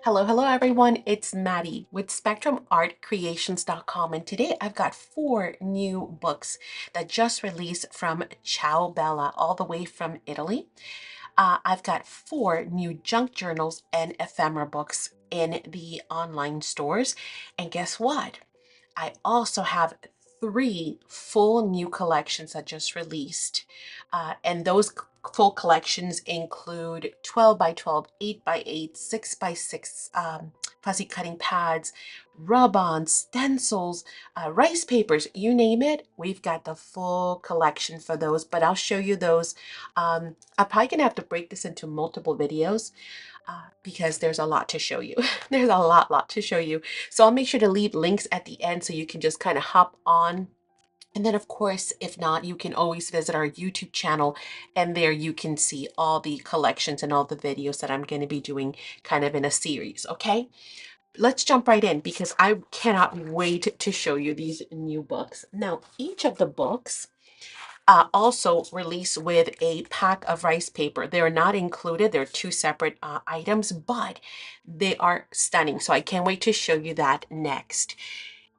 Hello everyone. It's Maddie with SpectrumArtCreations.com, and today I've got 4 new books that just released from Ciao all the way from Italy. I've got 4 new junk journals and ephemera books in the online stores, and guess what? I also have 3 full new collections that just released. And those full collections include 12 by 12, 8 by 8, 6 by 6 fuzzy cutting pads, rub-on, stencils, rice papers, you name it. We've got the full collection for those, but I'll show you those. I'm probably gonna have to break this into multiple videos because there's a lot to show you. There's a lot to show you. So I'll make sure to leave links at the end so you can just kind of hop on. And then, of course, if not, you can always visit our YouTube channel, and there you can see all the collections and all the videos that I'm going to be doing kind of in a series. Okay, let's jump right in because I cannot wait to show you these new books. Now, each of the books also released with a pack of rice paper. They're not included. They're 2 separate items, but they are stunning. So I can't wait to show you that next.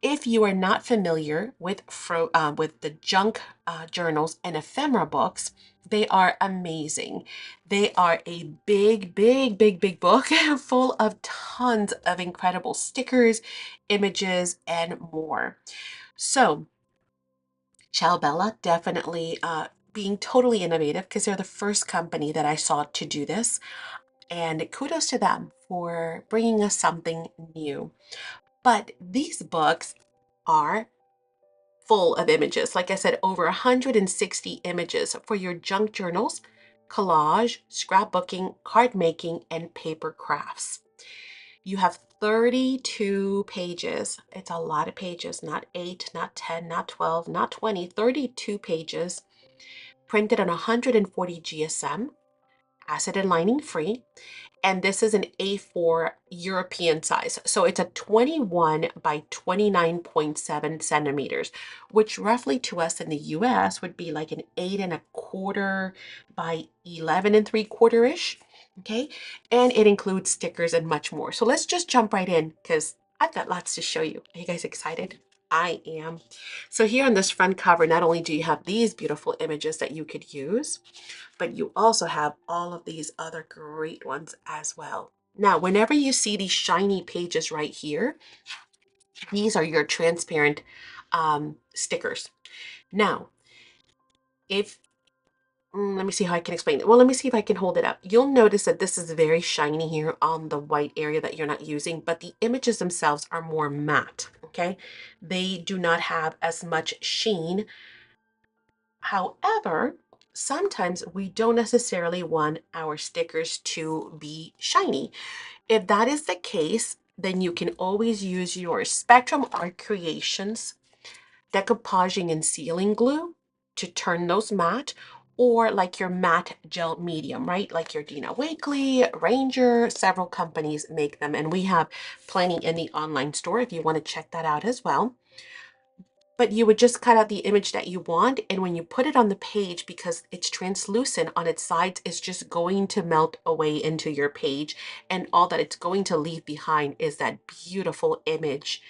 If you are not familiar with the junk journals and ephemera books, they are amazing. They are a big book full of tons of incredible stickers, images, and more. So Ciao definitely being totally innovative because they're the first company that I saw to do this. And kudos to them for bringing us something new. But these books are full of images. Like I said, over 160 images for your junk journals, collage, scrapbooking, card making, and paper crafts. You have 32 pages. It's a lot of pages, not 8, not 10, not 12, not 20, 32 pages, printed on 140 GSM, acid and lining free. And this is an A4 European size. So it's a 21 by 29.7 centimeters, which roughly to us in the US would be like an 8 1/4 by 11 3/4-ish. Okay. And it includes stickers and much more. So let's just jump right in because I've got lots to show you. Are you guys excited? I am. So here on this front cover, not only do you have these beautiful images that you could use, but you also have all of these other great ones as well. Now, whenever you see these shiny pages right here, these are your transparent stickers. Now, if let me see how I can explain it. Well, let me see if I can hold it up. You'll notice that this is very shiny here on the white area that you're not using, but the images themselves are more matte, okay? They do not have as much sheen. However, sometimes we don't necessarily want our stickers to be shiny. If that is the case, then you can always use your Spectrum Art Creations decoupaging and sealing glue to turn those matte, or like your matte gel medium, right? Like your Dina Wakley, Ranger, several companies make them, and we have plenty in the online store if you want to check that out as well. But you would just cut out the image that you want, and when you put it on the page, because it's translucent on its sides, it's just going to melt away into your page, and all that it's going to leave behind is that beautiful image.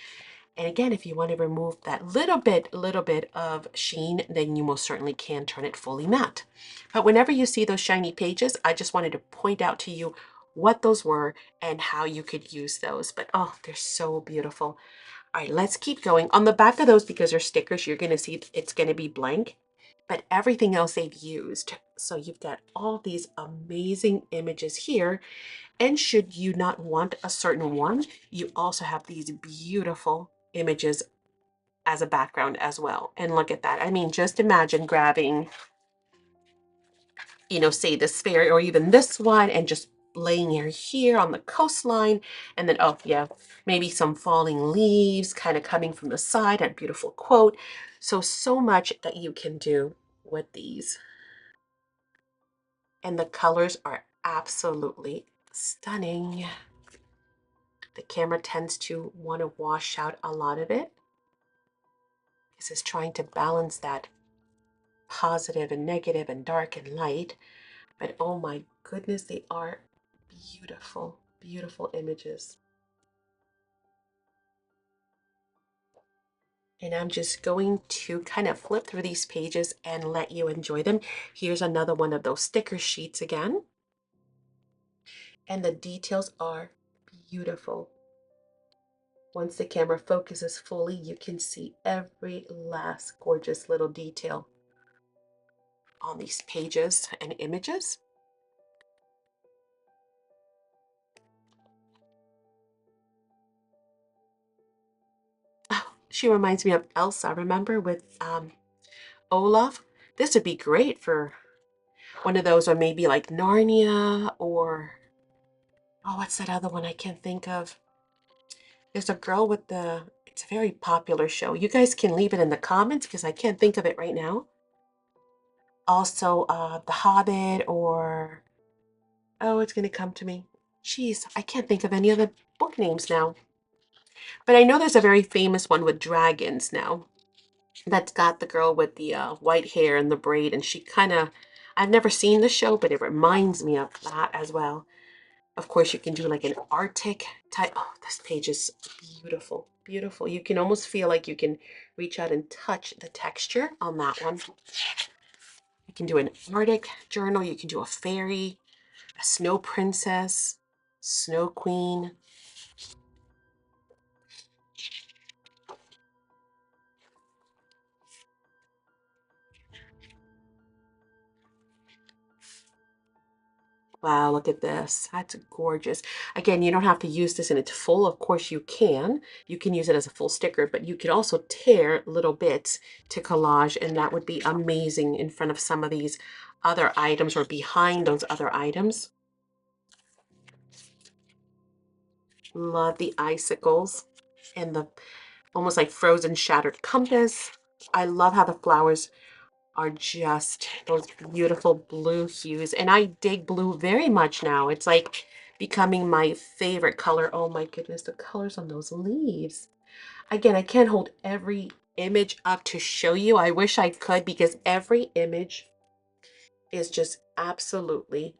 And again, if you want to remove that little bit of sheen, then you most certainly can turn it fully matte. But whenever you see those shiny pages, I just wanted to point out to you what those were and how you could use those. But oh, they're so beautiful. All right, let's keep going. On the back of those, because they're stickers, you're going to see it's going to be blank, but everything else they've used. So you've got all these amazing images here. And should you not want a certain one, you also have these beautiful images as a background as well. And look at that. I mean, just imagine grabbing, say the sphere or even this one and just laying her here on the coastline. And then, oh yeah, maybe some falling leaves kind of coming from the side, a beautiful quote. So much that you can do with these. And the colors are absolutely stunning. The camera tends to want to wash out a lot of it. This is trying to balance that positive and negative and dark and light. But oh my goodness, they are beautiful. Beautiful images. And I'm just going to kind of flip through these pages and let you enjoy them. Here's another one of those sticker sheets again. And the details are beautiful. Once the camera focuses fully, you can see every last gorgeous little detail on these pages and images. Oh, she reminds me of Elsa, remember, with Olaf? This would be great for one of those, or maybe like Narnia, or oh, what's that other one I can't think of? There's a girl with the, it's a very popular show. You guys can leave it in the comments because I can't think of it right now. Also, The Hobbit, or, oh, it's going to come to me. Jeez, I can't think of any of the book names now. But I know there's a very famous one with dragons now. That's got the girl with the white hair and the braid, and she kind of, I've never seen the show, but it reminds me of that as well. Of course, you can do like an Arctic type. Oh, this page is beautiful, beautiful. You can almost feel like you can reach out and touch the texture on that one. You can do an Arctic journal. You can do a fairy, a snow princess, snow queen. Wow, look at this. That's gorgeous. Again, you don't have to use this in its full. Of course, you can. You can use it as a full sticker, but you can also tear little bits to collage, and that would be amazing in front of some of these other items or behind those other items. Love the icicles and the almost like frozen shattered compass. I love how the flowers are just those beautiful blue hues. And I dig blue very much now. It's like becoming my favorite color. Oh my goodness, the colors on those leaves. Again, I can't hold every image up to show you. I wish I could because every image is just absolutely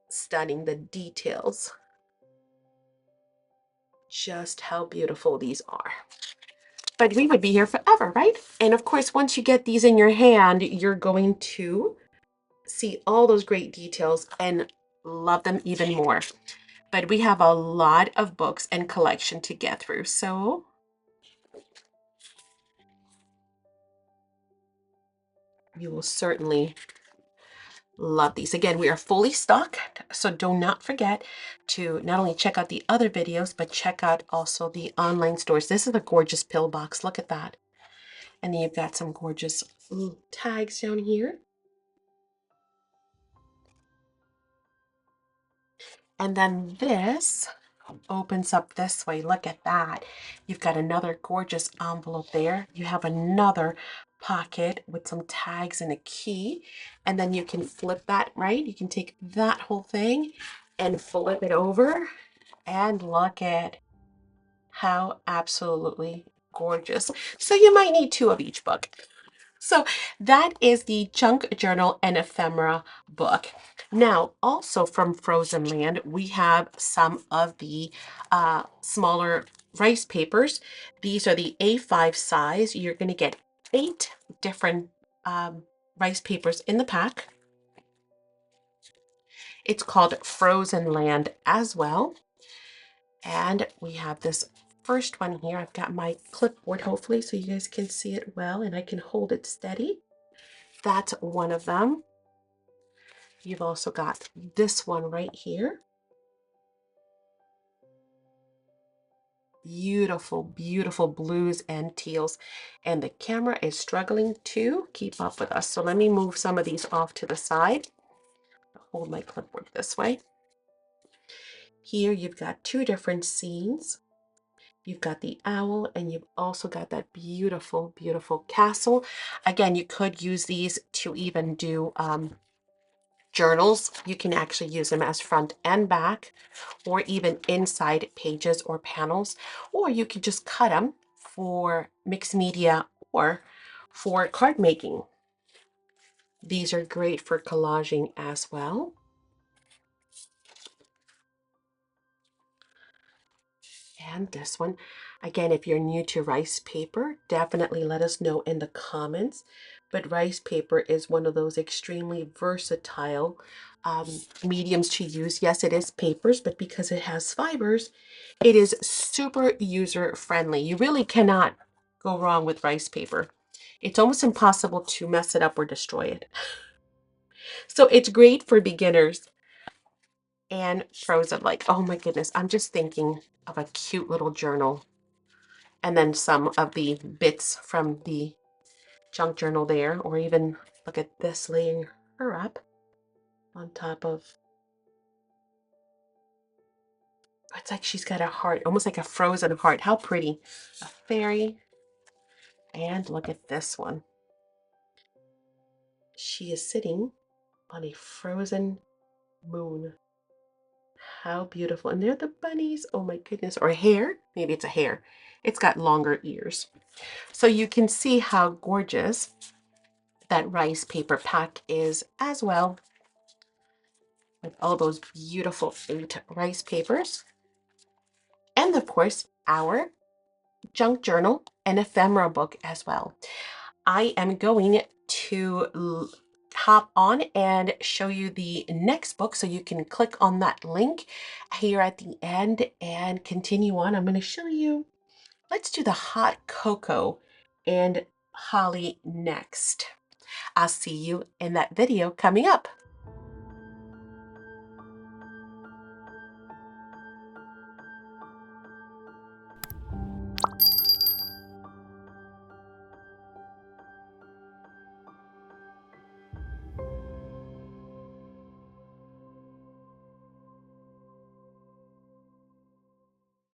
stunning. The details, just how beautiful these are. But we would be here forever, right? And of course, once you get these in your hand, you're going to see all those great details and love them even more. But we have a lot of books and collection to get through, so you will certainly love these. Again, we are fully stocked, so do not forget to not only check out the other videos, but check out also the online stores. This is a gorgeous pill box. Look at that. And then you've got some gorgeous tags down here. And then this opens up this way. Look at that. You've got another gorgeous envelope there. You have another pocket with some tags and a key. And then you can flip that, right? You can take that whole thing and flip it over. And look at how absolutely gorgeous. So you might need two of each book. So that is the Junk Journal and Ephemera book. Now, also from Frozen Land, we have some of the smaller rice papers. These are the A5 size. You're going to get 8 different rice papers in the pack. It's called Frozen Land as well. And we have this first one here. I've got my clipboard, hopefully, so you guys can see it well, and I can hold it steady. That's one of them. You've also got this one right here. Beautiful, beautiful blues and teals. And the camera is struggling to keep up with us. So let me move some of these off to the side. Hold my clipboard this way. Here you've got 2 different scenes. You've got the owl, and you've also got that beautiful, beautiful castle. Again, you could use these to even do journals. You can actually use them as front and back, or even inside pages or panels, or you can just cut them for mixed media or for card making. These are great for collaging as well. And this one, again, if you're new to rice paper, definitely let us know in the comments. But rice paper is one of those extremely versatile mediums to use. Yes, it is papers, but because it has fibers, it is super user friendly. You really cannot go wrong with rice paper. It's almost impossible to mess it up or destroy it. So it's great for beginners and frozen. Like, oh my goodness, I'm just thinking of a cute little journal. And then some of the bits from the junk journal there, or even look at this, laying her up on top of, it's like she's got a heart, almost like a frozen heart. How pretty. A fairy. And look at this one. She is sitting on a frozen moon. How beautiful. And they're the bunnies. Oh my goodness. Or hair. Maybe it's a hare. It's got longer ears. So you can see how gorgeous that rice paper pack is as well, with all those beautiful 8 rice papers. And of course, our junk journal and ephemera book as well. I am going to hop on and show you the next book, so you can click on that link here at the end and continue on. I'm going to show you, let's do the hot cocoa and holly next. I'll see you in that video coming up.